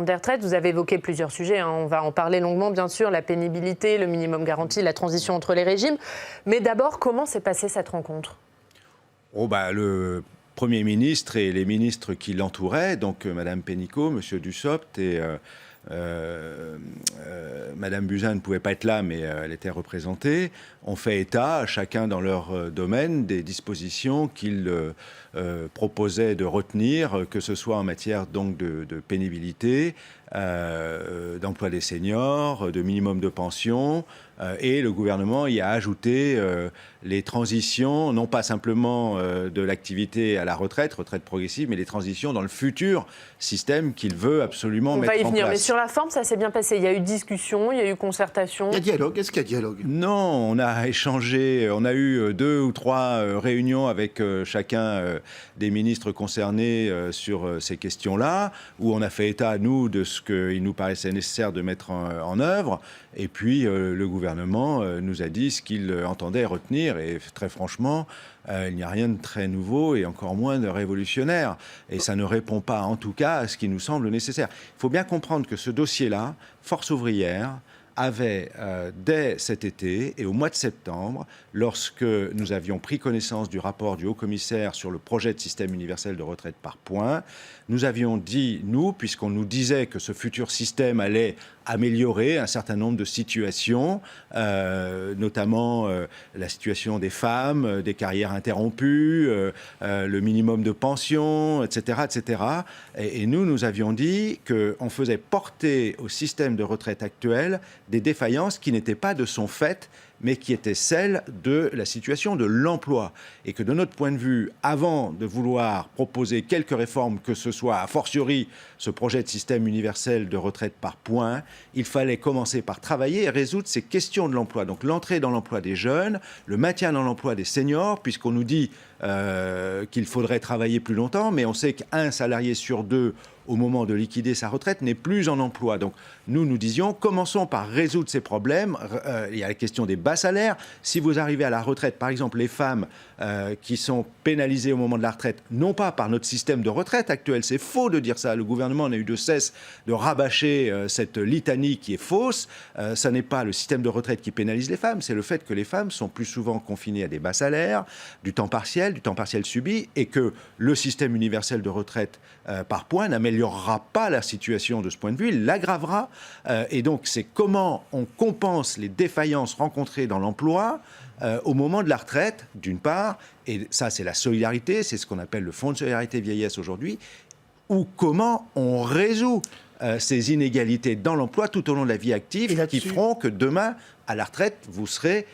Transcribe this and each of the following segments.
Des retraites, vous avez évoqué plusieurs sujets, hein. On va en parler longuement, bien sûr, la pénibilité, le minimum garanti, la transition entre les régimes. Mais d'abord, comment s'est passée cette rencontre ? Le Premier ministre et les ministres qui l'entouraient, donc Mme Pénicaud, M. Dussopt et Mme Buzyn ne pouvait pas être là, mais elle était représentée, ont fait état, chacun dans leur domaine, des dispositions qu'ils proposaient de retenir, que ce soit en matière donc de pénibilité, d'emploi des seniors, de minimum de pension, et le gouvernement y a ajouté les transitions, non pas simplement de l'activité à la retraite progressive, mais les transitions dans le futur système qu'il veut absolument mettre en place. On va y venir, mais sur la forme, ça s'est bien passé. Il y a eu discussion, il y a eu concertation. Il y a dialogue. Est-ce qu'il y a dialogue ? Non, on a échangé, on a eu 2 ou 3 réunions avec chacun des ministres concernés sur ces questions-là, où on a fait état, nous, de ce qu'il nous paraissait nécessaire de mettre en œuvre. Et puis, le gouvernement nous a dit ce qu'il entendait retenir. Et très franchement, il n'y a rien de très nouveau et encore moins de révolutionnaire. Et ça ne répond pas, en tout cas, à ce qui nous semble nécessaire. Il faut bien comprendre que ce dossier-là, Force ouvrière, avait, dès cet été et au mois de septembre, lorsque nous avions pris connaissance du rapport du haut-commissaire sur le projet de système universel de retraite par points, nous avions dit, nous, puisqu'on nous disait que ce futur système allait améliorer un certain nombre de situations, notamment la situation des femmes, des carrières interrompues, le minimum de pension, etc. etc. Et nous avions dit qu'on faisait porter au système de retraite actuel des défaillances qui n'étaient pas de son fait, mais qui étaient celles de la situation de l'emploi. Et que de notre point de vue, avant de vouloir proposer quelques réformes, que ce soit a fortiori ce projet de système universel de retraite par points, il fallait commencer par travailler et résoudre ces questions de l'emploi. Donc l'entrée dans l'emploi des jeunes, le maintien dans l'emploi des seniors, puisqu'on nous dit qu'il faudrait travailler plus longtemps, mais on sait qu'un salarié sur 2 au moment de liquider sa retraite, n'est plus en emploi. Donc nous disions, commençons par résoudre ces problèmes. Il y a la question des bas salaires. Si vous arrivez à la retraite, par exemple, les femmes qui sont pénalisées au moment de la retraite, non pas par notre système de retraite actuel, c'est faux de dire ça. Le gouvernement n'a eu de cesse de rabâcher cette litanie qui est fausse. Ça n'est pas le système de retraite qui pénalise les femmes, c'est le fait que les femmes sont plus souvent confinées à des bas salaires, du temps partiel subi, et que le système universel de retraite par points n'améliorera pas la situation de ce point de vue, il l'aggravera. Et donc, c'est comment on compense les défaillances rencontrées dans l'emploi au moment de la retraite, d'une part, et ça, c'est la solidarité, c'est ce qu'on appelle le fonds de solidarité vieillesse aujourd'hui, ou comment on résout ces inégalités dans l'emploi tout au long de la vie active qui feront que demain, à la retraite, vous serez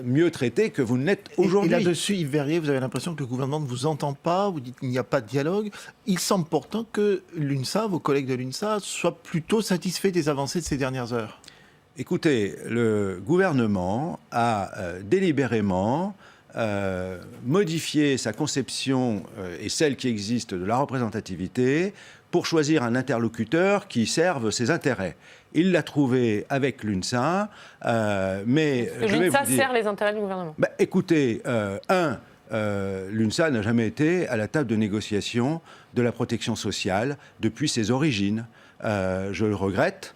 mieux traité que vous ne l'êtes aujourd'hui. Et là-dessus, Yves Verrier, vous avez l'impression que le gouvernement ne vous entend pas, vous dites qu'il n'y a pas de dialogue. Il semble pourtant que l'UNSA, vos collègues de l'UNSA, soient plutôt satisfaits des avancées de ces dernières heures. Écoutez, le gouvernement a délibérément modifié sa conception et celle qui existe de la représentativité pour choisir un interlocuteur qui serve ses intérêts. Il l'a trouvé avec l'UNSA, mais je vais vous dire... L'UNSA sert les intérêts du gouvernement. Écoutez, l'UNSA n'a jamais été à la table de négociation de la protection sociale depuis ses origines. Je le regrette,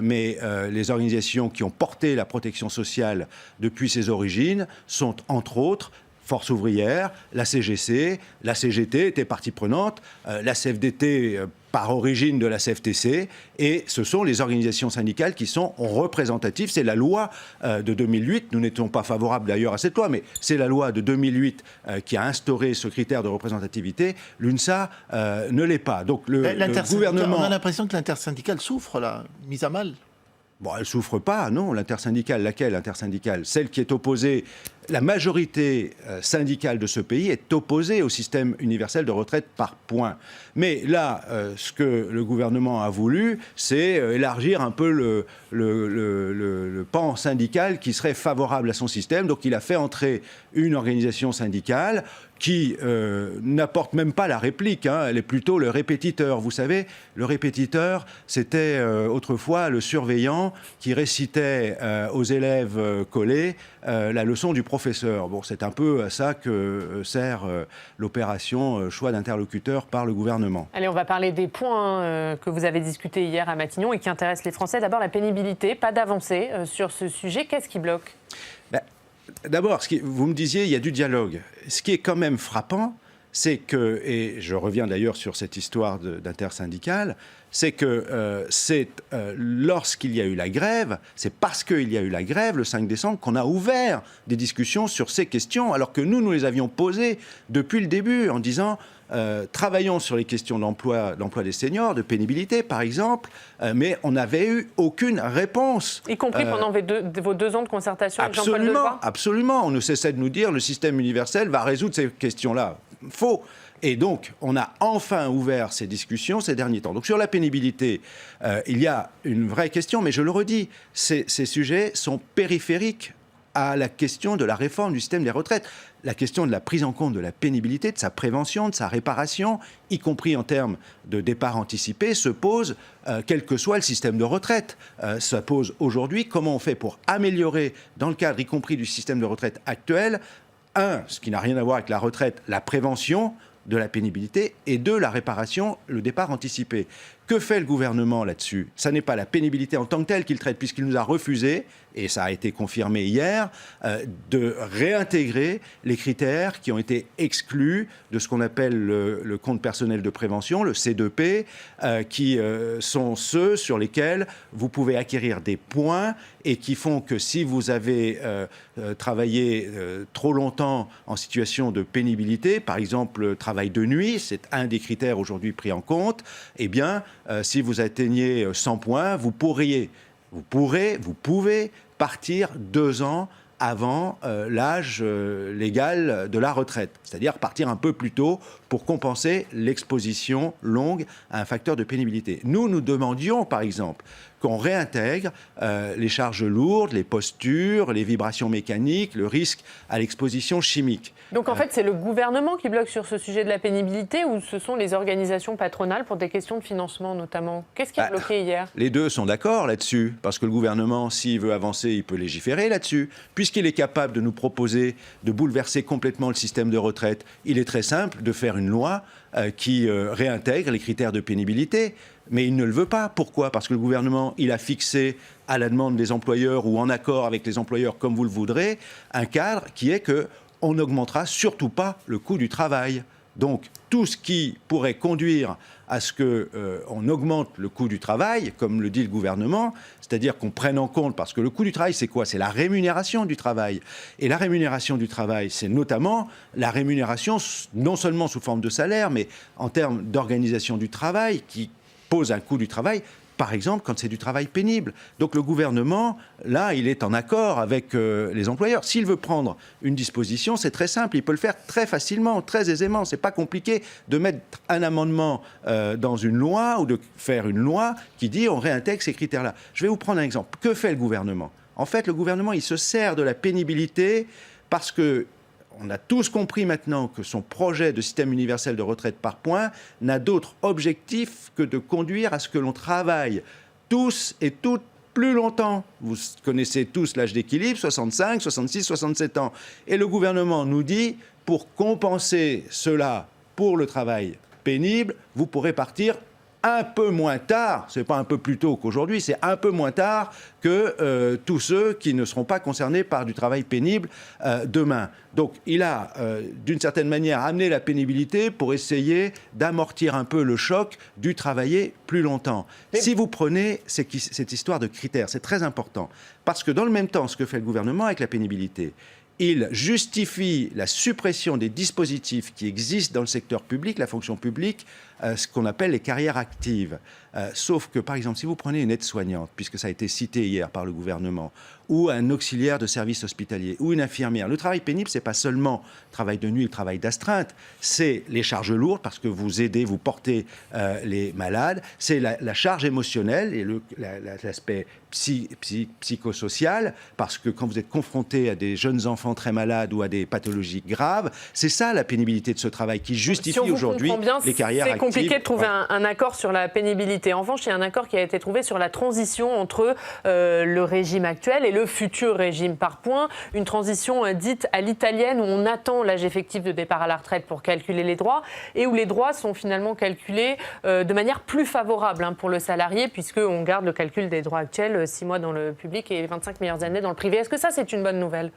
mais les organisations qui ont porté la protection sociale depuis ses origines sont, entre autres, Force ouvrière, la CGC, la CGT était partie prenante, la CFDT par origine de la CFTC, et ce sont les organisations syndicales qui sont représentatives. C'est la loi de 2008, nous n'étions pas favorables d'ailleurs à cette loi, mais c'est la loi de 2008 qui a instauré ce critère de représentativité. L'UNSA ne l'est pas. Donc le gouvernement... On a l'impression que l'intersyndicale souffre, là, mise à mal. Bon, elle ne souffre pas, non, l'intersyndicale. Laquelle intersyndicale ? Celle qui est opposée, la majorité syndicale de ce pays est opposée au système universel de retraite par points. Mais là, ce que le gouvernement a voulu, c'est élargir un peu le pan syndical qui serait favorable à son système. Donc il a fait entrer une organisation syndicale qui n'apporte même pas la réplique, hein, elle est plutôt le répétiteur. Vous savez, le répétiteur, c'était autrefois le surveillant qui récitait aux élèves collés la leçon du professeur. Bon, c'est un peu à ça que sert l'opération choix d'interlocuteur par le gouvernement. Allez, on va parler des points que vous avez discutés hier à Matignon et qui intéressent les Français. D'abord, la pénibilité, pas d'avancée sur ce sujet. Qu'est-ce qui bloque ? D'abord, vous me disiez, il y a du dialogue. Ce qui est quand même frappant, c'est que, et je reviens d'ailleurs sur cette histoire d'intersyndicale, c'est que lorsqu'il y a eu la grève, c'est parce qu'il y a eu la grève le 5 décembre qu'on a ouvert des discussions sur ces questions, alors que nous les avions posées depuis le début en disant travaillons sur les questions d'emploi des seniors, de pénibilité par exemple, mais on n'avait eu aucune réponse. Y compris pendant vos 2 ans de concertation avec Jean-Paul Delevoye ? Absolument. On ne cessait de nous dire le système universel va résoudre ces questions-là. Faux. Et donc, on a enfin ouvert ces discussions ces derniers temps. Donc, sur la pénibilité, il y a une vraie question, mais je le redis, ces sujets sont périphériques à la question de la réforme du système des retraites. La question de la prise en compte de la pénibilité, de sa prévention, de sa réparation, y compris en termes de départ anticipé, se pose quel que soit le système de retraite. Ça pose aujourd'hui comment on fait pour améliorer, dans le cadre y compris du système de retraite actuel, ce qui n'a rien à voir avec la retraite, la prévention de la pénibilité, et 2, la réparation, le départ anticipé. Que fait le gouvernement là-dessus ? Ça n'est pas la pénibilité en tant que telle qu'il traite, puisqu'il nous a refusé, et ça a été confirmé hier, de réintégrer les critères qui ont été exclus de ce qu'on appelle le compte personnel de prévention, le C2P, qui sont ceux sur lesquels vous pouvez acquérir des points et qui font que si vous avez travaillé trop longtemps en situation de pénibilité, par exemple travail de nuit, c'est un des critères aujourd'hui pris en compte, eh bien, si vous atteignez 100 points, vous pouvez partir 2 ans avant l'âge légal de la retraite, c'est-à-dire partir un peu plus tôt pour compenser l'exposition longue à un facteur de pénibilité. Nous demandions, par exemple, qu'on réintègre les charges lourdes, les postures, les vibrations mécaniques, le risque à l'exposition chimique. Donc en fait, c'est le gouvernement qui bloque sur ce sujet de la pénibilité ou ce sont les organisations patronales pour des questions de financement notamment ? Qu'est-ce qui a bloqué hier ? Les deux sont d'accord là-dessus, parce que le gouvernement, s'il veut avancer, il peut légiférer là-dessus. Puisqu'il est capable de nous proposer de bouleverser complètement le système de retraite, il est très simple de faire une loi qui réintègre les critères de pénibilité. Mais il ne le veut pas. Pourquoi ? Parce que le gouvernement, il a fixé, à la demande des employeurs ou en accord avec les employeurs, comme vous le voudrez, un cadre qui est qu'on n'augmentera surtout pas le coût du travail. Donc, tout ce qui pourrait conduire à ce qu'on augmente le coût du travail, comme le dit le gouvernement, c'est-à-dire qu'on prenne en compte, parce que le coût du travail, c'est quoi ? C'est la rémunération du travail. Et la rémunération du travail, c'est notamment la rémunération, non seulement sous forme de salaire, mais en termes d'organisation du travail, qui pose un coût du travail, par exemple quand c'est du travail pénible. Donc le gouvernement, là, il est en accord avec les employeurs. S'il veut prendre une disposition, c'est très simple, il peut le faire très facilement, très aisément. C'est pas compliqué de mettre un amendement dans une loi ou de faire une loi qui dit on réintègre ces critères-là. Je vais vous prendre un exemple. Que fait le gouvernement ? En fait, le gouvernement, il se sert de la pénibilité parce que on a tous compris maintenant que son projet de système universel de retraite par points n'a d'autre objectif que de conduire à ce que l'on travaille tous et toutes plus longtemps. Vous connaissez tous l'âge d'équilibre, 65, 66, 67 ans. Et le gouvernement nous dit, pour compenser cela pour le travail pénible, vous pourrez partir un peu moins tard, c'est pas un peu plus tôt qu'aujourd'hui, c'est un peu moins tard que tous ceux qui ne seront pas concernés par du travail pénible demain. Donc il a, d'une certaine manière, amené la pénibilité pour essayer d'amortir un peu le choc du travailler plus longtemps. Mais si vous prenez cette histoire de critères, c'est très important, parce que dans le même temps, ce que fait le gouvernement avec la pénibilité, il justifie la suppression des dispositifs qui existent dans le secteur public, la fonction publique, ce qu'on appelle les carrières actives. Sauf que, par exemple, si vous prenez une aide-soignante, puisque ça a été cité hier par le gouvernement, ou un auxiliaire de service hospitalier, ou une infirmière, le travail pénible, ce n'est pas seulement le travail de nuit, le travail d'astreinte, c'est les charges lourdes, parce que vous aidez, vous portez les malades, c'est la charge émotionnelle et l'aspect psychosocial, parce que quand vous êtes confronté à des jeunes enfants enfants très malades ou à des pathologies graves. C'est ça la pénibilité de ce travail qui justifie aujourd'hui les carrières actives. C'est compliqué de trouver un accord sur la pénibilité. En revanche, il y a un accord qui a été trouvé sur la transition entre le régime actuel et le futur régime par points. Une transition dite à l'italienne où on attend l'âge effectif de départ à la retraite pour calculer les droits et où les droits sont finalement calculés de manière plus favorable pour le salarié puisqu'on garde le calcul des droits actuels, 6 mois dans le public et 25 meilleures années dans le privé. Est-ce que ça, c'est une bonne nouvelle ?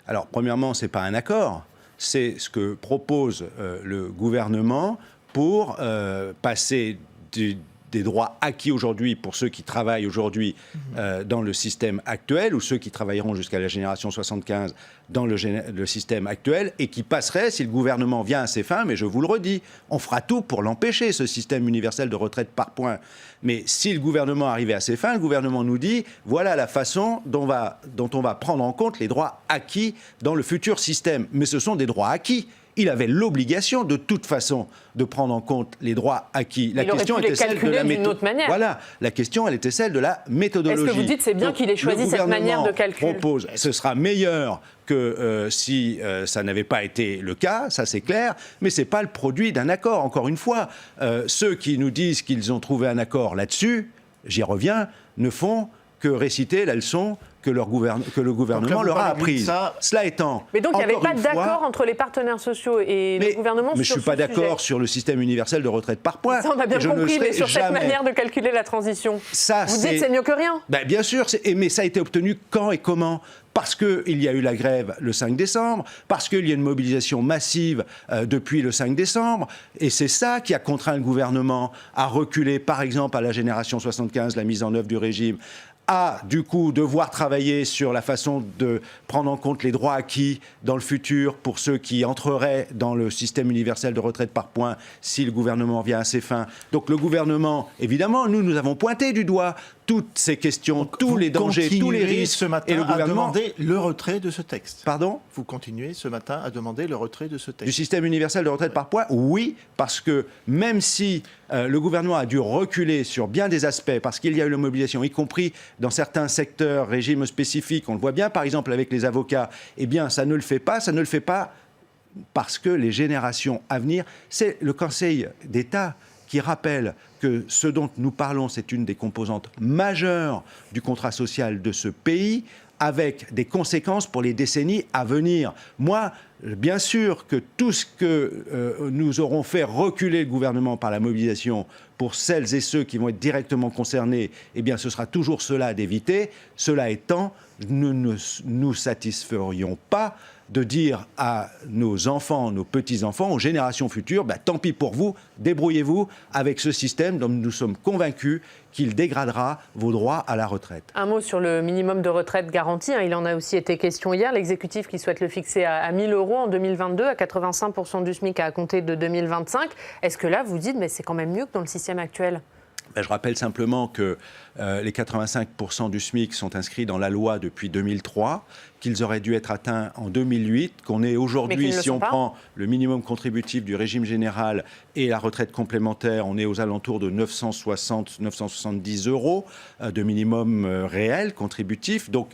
Alors, premièrement, ce n'est pas un accord. C'est ce que propose le gouvernement pour passer des droits acquis aujourd'hui pour ceux qui travaillent aujourd'hui dans le système actuel ou ceux qui travailleront jusqu'à la génération 75 dans le système actuel et qui passeraient si le gouvernement vient à ses fins. Mais je vous le redis, on fera tout pour l'empêcher, ce système universel de retraite par points. Mais si le gouvernement arrivait à ses fins, le gouvernement nous dit voilà la façon dont on va prendre en compte les droits acquis dans le futur système. Mais ce sont des droits acquis. Il avait l'obligation, de toute façon, de prendre en compte les droits acquis. La question était celle de la méthodologie. Voilà, la question, elle était celle de la méthodologie. Est-ce que vous dites c'est bien qu'il ait choisi cette manière de calcul ? Propose, ce sera meilleur que si ça n'avait pas été le cas, ça c'est clair, mais ce n'est pas le produit d'un accord. Encore une fois, ceux qui nous disent qu'ils ont trouvé un accord là-dessus, j'y reviens, ne font que réciter la leçon que le gouvernement leur a apprise. Cela étant... Mais donc il n'y avait pas d'accord entre les partenaires sociaux et le gouvernement sur ce sujet. Mais je ne suis pas d'accord sur le système universel de retraite par points. Ça, on a bien compris, mais sur cette manière de calculer la transition. Vous dites c'est mieux que rien. Bien sûr, mais ça a été obtenu quand et comment ? Parce qu'il y a eu la grève le 5 décembre, parce qu'il y a une mobilisation massive depuis le 5 décembre, et c'est ça qui a contraint le gouvernement à reculer, par exemple, à la génération 75, la mise en œuvre du régime, à, du coup, devoir travailler sur la façon de prendre en compte les droits acquis dans le futur pour ceux qui entreraient dans le système universel de retraite par points si le gouvernement vient à ses fins. Donc le gouvernement, évidemment, nous avons pointé du doigt toutes ces questions, tous les dangers, tous les risques. Ce matin, et le gouvernement à demander le retrait de ce texte. Pardon ? Vous continuez ce matin à demander le retrait de ce texte. Du système universel de retraite par points ? Oui, parce que même si le gouvernement a dû reculer sur bien des aspects, parce qu'il y a eu la mobilisation, y compris dans certains secteurs, régimes spécifiques, on le voit bien par exemple avec les avocats, eh bien ça ne le fait pas parce que les générations à venir, c'est le Conseil d'État qui rappelle que ce dont nous parlons, c'est une des composantes majeures du contrat social de ce pays, avec des conséquences pour les décennies à venir. Moi, bien sûr que tout ce que nous aurons fait reculer le gouvernement par la mobilisation pour celles et ceux qui vont être directement concernés, eh bien ce sera toujours cela d'éviter. Cela étant, nous ne nous satisferions pas de dire à nos enfants, nos petits-enfants, aux générations futures, tant pis pour vous, débrouillez-vous avec ce système dont nous sommes convaincus qu'il dégradera vos droits à la retraite. Un mot sur le minimum de retraite garanti. Il en a aussi été question hier. L'exécutif qui souhaite le fixer à 1 000 € en 2022, à 85% du SMIC à compter de 2025. Est-ce que là, vous dites, mais c'est quand même mieux que dans le système actuel ? Je rappelle simplement que les 85% du SMIC sont inscrits dans la loi depuis 2003, qu'ils auraient dû être atteints en 2008, qu'on est aujourd'hui, si on prend le minimum contributif du régime général et la retraite complémentaire, on est aux alentours de 970 € de minimum réel contributif. Donc,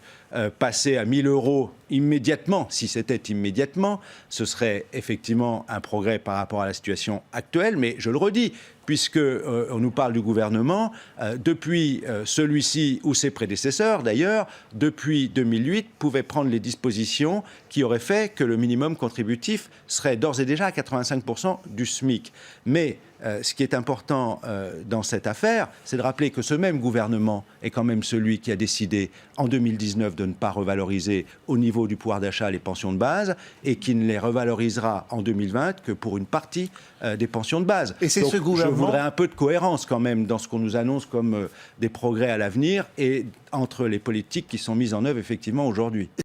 passer à 1 000 € immédiatement, si c'était immédiatement, ce serait effectivement un progrès par rapport à la situation actuelle. Mais je le redis, puisque on nous parle du gouvernement, depuis celui-ci ou ses prédécesseurs d'ailleurs, depuis 2008, pouvaient prendre les dispositions qui auraient fait que le minimum contributif serait d'ores et déjà à 85% du SMIC. Mais ce qui est important dans cette affaire, c'est de rappeler que ce même gouvernement est quand même celui qui a décidé en 2019 de ne pas revaloriser au niveau du pouvoir d'achat les pensions de base et qui ne les revalorisera en 2020 que pour une partie des pensions de base. Et c'est donc, ce gouvernement... je voudrais un peu de cohérence quand même dans ce qu'on nous annonce comme des progrès à l'avenir et entre les politiques qui sont mises en œuvre effectivement aujourd'hui.